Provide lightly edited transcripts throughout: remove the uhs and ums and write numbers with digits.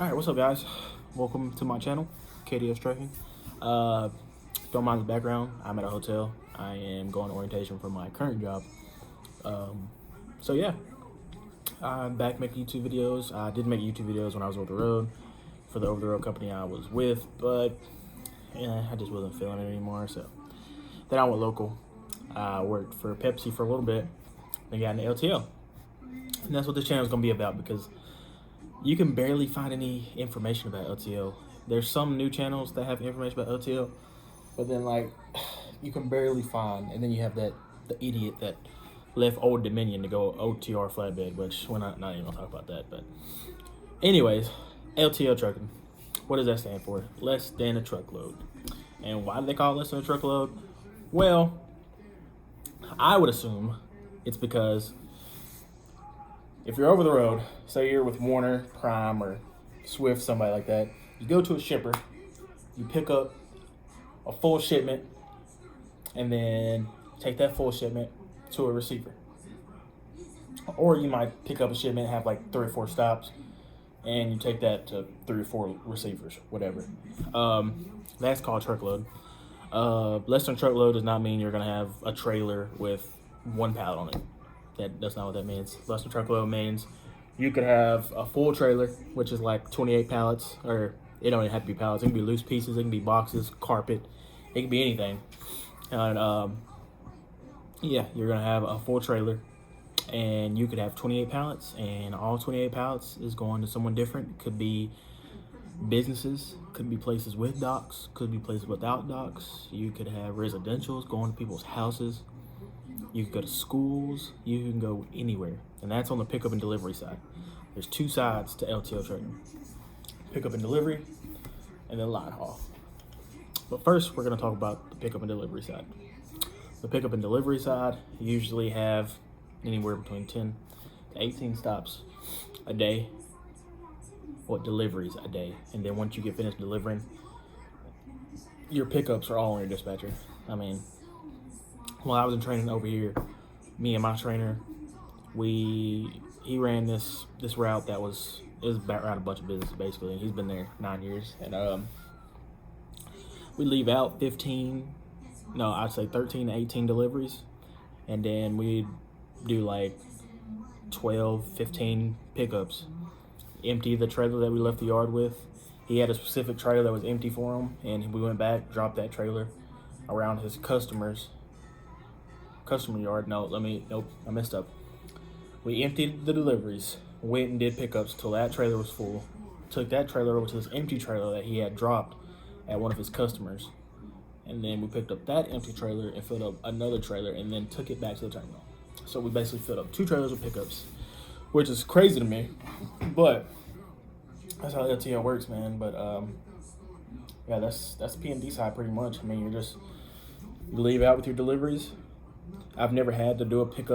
Alright, what's up guys? Welcome to my channel, LTL Trucking. Don't mind the background, I'm at a hotel. I am going to orientation for my current job. So yeah, I'm back making YouTube videos. I did make YouTube videos when I was over the road for the over-the-road company I was with, but yeah, I just wasn't feeling it anymore. So then I went local. I worked for Pepsi for a little bit, then got into LTL. And that's what this channel is going to be about, because you can barely find any information about LTL. There's some new channels that have information about LTL, but then like you can barely find. And then you have the idiot that left Old Dominion to go OTR flatbed, which we're not even gonna talk about that. But anyways, LTL Trucking. What does that stand for? Less than a truckload. And why do they call it less than a truckload? Well, I would assume it's because if you're over the road, say you're with Warner, Prime, or Swift, somebody like that, you go to a shipper, you pick up a full shipment, and then take that full shipment to a receiver. Or you might pick up a shipment, have like 3 or 4 stops, and you take that to 3 or 4 receivers, whatever. That's called truckload. Less than truckload does not mean you're gonna have a trailer with 1 pallet on it. That's not what that means. Less than truckload means you could have a full trailer, which is like 28 pallets, or it don't even have to be pallets. It can be loose pieces, it can be boxes, carpet, it can be anything. And yeah, you're gonna have a full trailer, and you could have 28 pallets, and all 28 pallets is going to someone different. Could be businesses, could be places with docks, could be places without docks. You could have residentials going to people's houses. You can go to schools, you can go anywhere. And that's on the pickup and delivery side. There's 2 sides to LTL trucking: pickup and delivery, and then line haul. But first, we're gonna talk about the pickup and delivery side. The pickup and delivery side usually have anywhere between 10 to 18 stops a day, deliveries a day. And then once you get finished delivering, your pickups are all on your dispatcher. I mean, while I was in training over here, me and my trainer, he ran this route that was around a bunch of businesses basically, and he's been there 9 years. And we leave out 13 to 18 deliveries, and then we do like 12, 15 pickups. Empty the trailer that we left the yard with. He had a specific trailer that was empty for him, and we went back, dropped that trailer around his customer yard. Nope, I messed up. We emptied the deliveries, went and did pickups till that trailer was full, took that trailer over to this empty trailer that he had dropped at one of his customers, and then we picked up that empty trailer and filled up another trailer and then took it back to the terminal. So we basically filled up 2 trailers with pickups, which is crazy to me, but that's how LTL works, man. But yeah, that's the P&D side pretty much. I mean, you leave out with your deliveries. I've never had to do a pick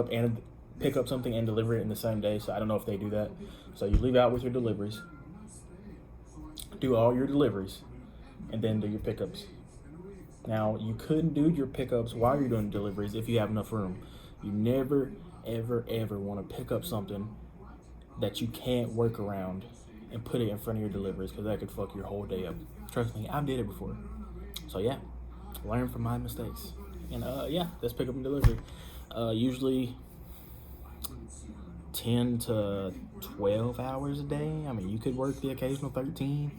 up something and deliver it in the same day, so I don't know if they do that. So you leave out with your deliveries, do all your deliveries, and then do your pickups. Now, you couldn't do your pickups while you're doing deliveries if you have enough room. You never, ever want to pick up something that you can't work around and put it in front of your deliveries, because that could fuck your whole day up. Trust me, I've did it before. So yeah, learn from my mistakes. And yeah, that's pickup and delivery. Usually 10 to 12 hours a day. I mean, you could work the occasional 13.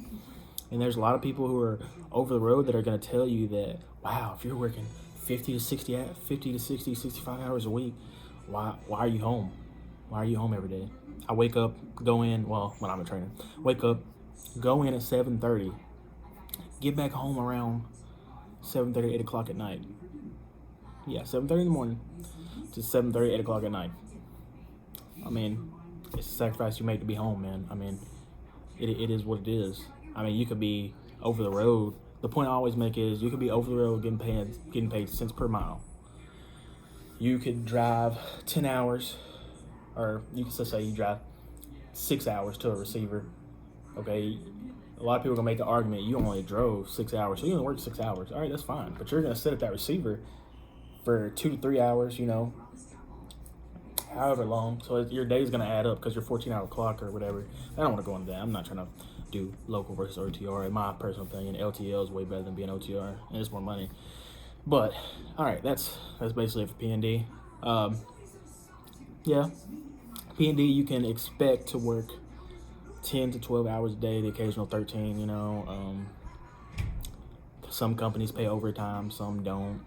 And there's a lot of people who are over the road that are going to tell you that, wow, if you're working 50 to 60, 65 hours a week, why are you home? Why are you home every day? I wake up, go in, well, when I'm a trainer, wake up, go in at 7:30, get back home around 7:30, 8 o'clock at night. Yeah, 7:30 in the morning to 7:30, 8 o'clock at night. I mean, it's a sacrifice you make to be home, man. I mean, it is what it is. I mean, you could be over the road. The point I always make is you could be over the road getting paid cents per mile. You could drive 10 hours, or you could say you drive 6 hours to a receiver. Okay, a lot of people are gonna make the argument you only drove 6 hours, so you only worked 6 hours. All right, that's fine, but you're gonna sit at that receiver for 2 to 3 hours, however long. So your day's gonna add up because your 14-hour clock or whatever. I don't want to go into that. I'm not trying to do local versus OTR. In my personal opinion, LTL is way better than being OTR, and it's more money. But all right, that's basically it for P&D. Yeah, P&D, you can expect to work 10 to 12 hours a day, the occasional 13. Some companies pay overtime, some don't.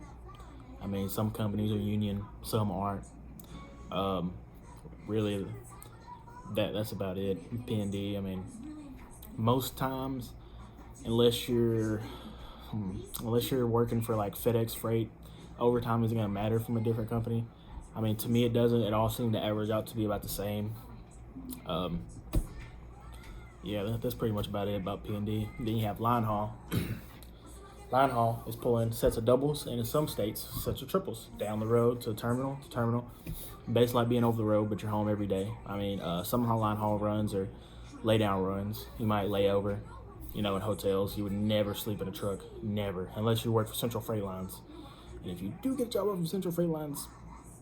I mean, some companies are union, some aren't. Really, that's about it. P&D. I mean, most times, unless you're working for like FedEx Freight, overtime isn't gonna matter from a different company. I mean, to me, it doesn't. It all seems to average out to be about the same. Yeah, that's pretty much about it about P&D. Then you have line haul. Line haul is pulling sets of doubles, and in some states, sets of triples down the road to terminal to terminal. Basically like being over the road, but you're home every day. I mean, some line haul runs are lay down runs. You might lay over, in hotels. You would never sleep in a truck, never, unless you work for Central Freight Lines. And if you do get a job from Central Freight Lines,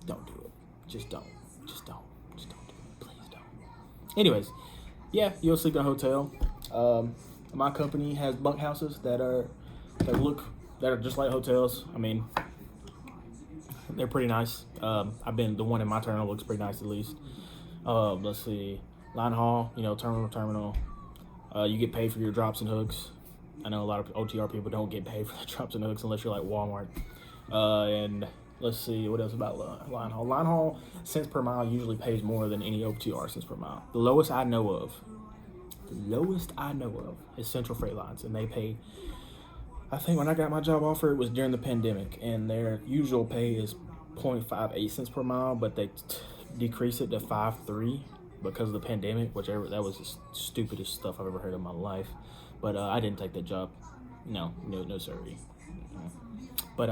don't do it. Just don't. Just don't do it. Please don't. Anyways, yeah, you'll sleep in a hotel. My company has bunkhouses that are just like hotels. I mean, they're pretty nice. The one in my terminal looks pretty nice at least. Let's see, line haul, terminal to terminal. You get paid for your drops and hooks. I know a lot of OTR people don't get paid for the drops and hooks unless you're like Walmart. And let's see, what else about line haul? Line haul cents per mile usually pays more than any OTR cents per mile. The lowest I know of is Central Freight Lines, and they pay. I think when I got my job offer, it was during the pandemic, and their usual pay is 0.58 cents per mile, but they decreased it to 5.3 because of the pandemic, that was the stupidest stuff I've ever heard in my life. But I didn't take that job. No, sorry. But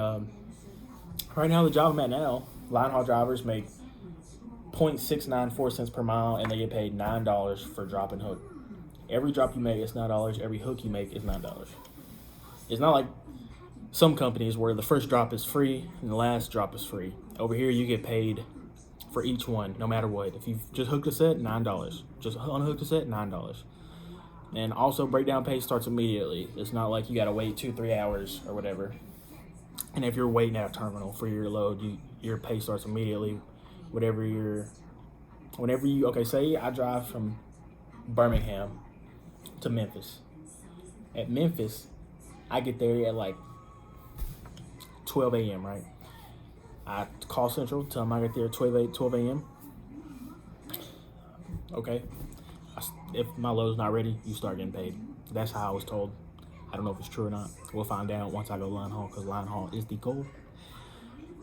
right now, the job I'm at now, line haul drivers make 0.694 cents per mile, and they get paid $9 for drop and hook. Every drop you make is $9. Every hook you make is $9. It's not like some companies where the first drop is free and the last drop is free. Over here, you get paid for each one, no matter what. If you just hooked a set, $9. Just unhooked a set, $9. And also, breakdown pay starts immediately. It's not like you gotta wait 2-3 hours or whatever. And if you're waiting at a terminal for your load, your pay starts immediately. Say I drive from Birmingham to Memphis. At Memphis, I get there at like 12 a.m., right? I call Central, tell them I get there at 12 a.m. Okay. If my load's not ready, you start getting paid. That's how I was told. I don't know if it's true or not. We'll find out once I go line haul, because line haul is the goal.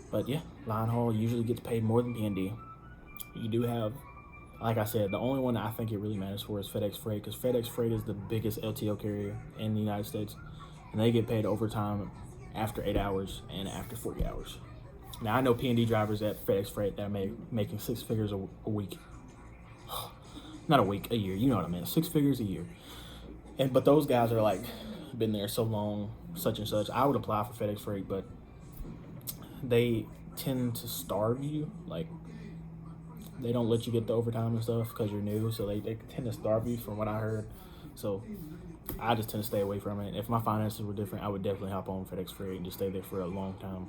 But yeah, line haul usually gets paid more than P&D. You do have, like I said, the only one I think it really matters for is FedEx Freight, because FedEx Freight is the biggest LTL carrier in the United States. And they get paid overtime after 8 hours and after 40 hours. Now, I know P&D drivers at FedEx Freight that are making 6 figures a week. Not a week, a year. You know what I mean? 6 figures a year. But those guys are like, been there so long, such and such. I would apply for FedEx Freight, but they tend to starve you. Like, they don't let you get the overtime and stuff because you're new. So they tend to starve you, from what I heard. So I just tend to stay away from it. If my finances were different, I would definitely hop on FedEx Freight and just stay there for a long time.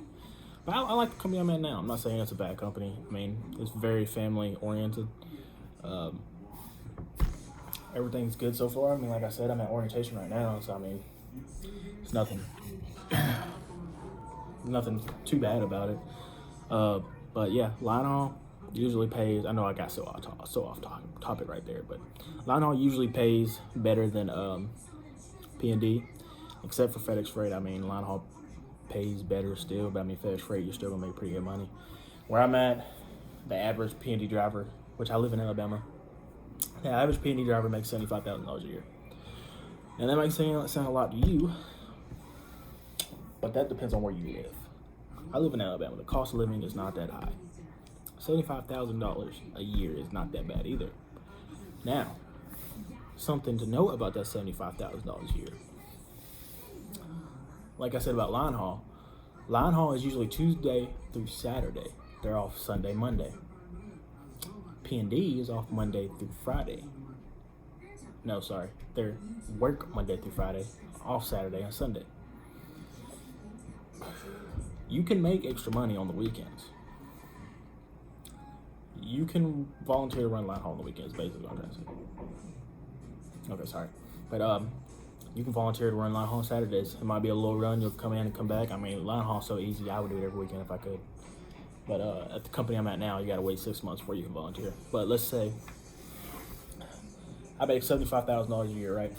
But I like the company I'm at now. I'm not saying it's a bad company. I mean, it's very family oriented. Everything's good so far. I mean, like I said, I'm at orientation right now, so I mean, it's nothing too bad about it. But yeah, line haul usually pays. I know I got so off topic right there, but line haul usually pays better than P&D, except for FedEx Freight. I mean, line haul pays better still, but I mean, FedEx Freight, you're still gonna make pretty good money. Where I'm at, the average P&D driver, which I live in Alabama, the average P&D driver makes $75,000 a year. And that might sound a lot to you, but that depends on where you live. I live in Alabama. The cost of living is not that high. $75,000 a year is not that bad either. Now, something to note about that $75,000 a year. Like I said about line haul is usually Tuesday through Saturday. They're off Sunday, Monday. P&D is off Monday through Friday. No, sorry. They're work Monday through Friday, off Saturday and Sunday. You can make extra money on the weekends. You can volunteer to run line haul on the weekends, basically what I'm trying to say. Okay, sorry. But you can volunteer to run line haul on Saturdays. It might be a little run, you'll come in and come back. I mean, line haul's so easy, I would do it every weekend if I could. But at the company I'm at now, you gotta wait 6 months before you can volunteer. But let's say I make $75,000 a year, right?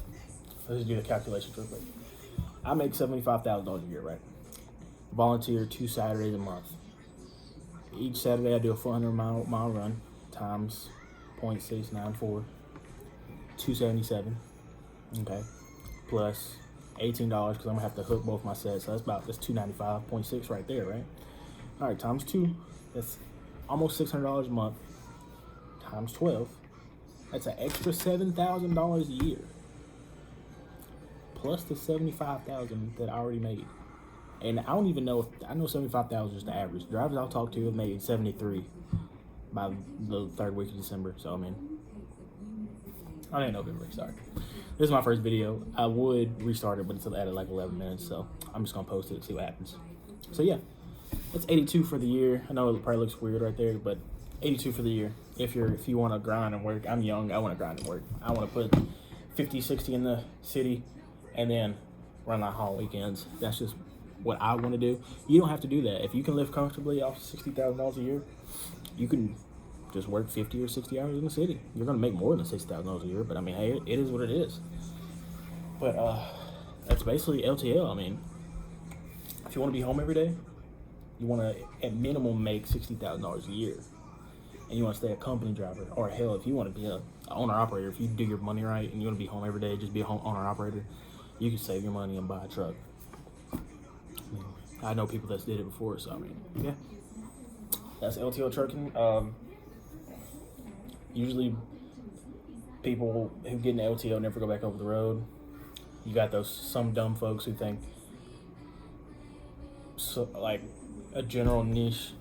Let's just do the calculations real quick. I make $75,000 a year, right? Volunteer 2 Saturdays a month. Each Saturday I do a 400-mile run times 0.694, 277. Okay, plus $18 because I'm gonna have to hook both my sets. So that's 295.6 right there, right? All right, times 2. That's almost $600 a month. Times 12. That's an extra $7,000 a year, plus the $75,000 that I already made. And I don't even know if I know $75,000 is the average. Drivers I'll talk to have made $73 by the 3rd week of December. So I mean, I didn't know November. Sorry, this is my first video. I would restart it, but it's at like 11 minutes, so I'm just gonna post it and see what happens. So yeah, that's 82 for the year. I know it probably looks weird right there, but 82 for the year. If you want to grind and work, I'm young. I want to grind and work. I want to put 50, 60 in the city, and then run line haul weekends. That's just what I want to do. You don't have to do that. If you can live comfortably off $60,000 a year, you can just work 50 or 60 hours in the city. You're gonna make more than $60,000 a year, but I mean, hey, it is what it is. But that's basically LTL. I mean, if you want to be home every day, you want to at minimum make $60,000 a year, and you want to stay a company driver, or hell, if you want to be a owner operator, if you do your money right and you want to be home every day, just be a home owner operator, you can save your money and buy a truck. I know people that did it before, so I mean, yeah. That's LTL Trucking. Usually people who get into LTL never go back over the road. You got some dumb folks who think like a general niche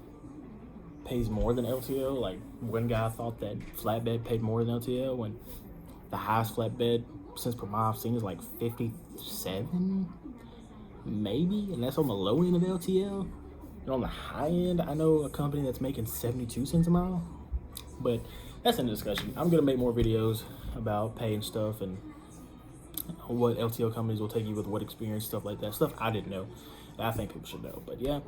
pays more than LTL. Like one guy thought that flatbed paid more than LTL when the highest flatbed since per mile I've seen is like 57 maybe, and that's on the low end of LTL. And on the high end, I know a company that's making 72 cents a mile, but that's in the discussion. I'm gonna make more videos about pay and stuff and what LTL companies will take you with what experience, stuff like that, stuff I didn't know that I think people should know. But yeah,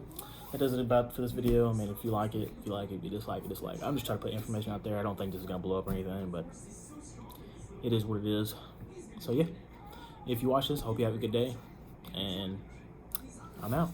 that does it about for this video. I mean, if you like it, if you dislike it, dislike. I'm just trying to put information out there. I don't think this is gonna blow up or anything, but it is what it is. So yeah, if you watch this, I hope you have a good day, and I'm out.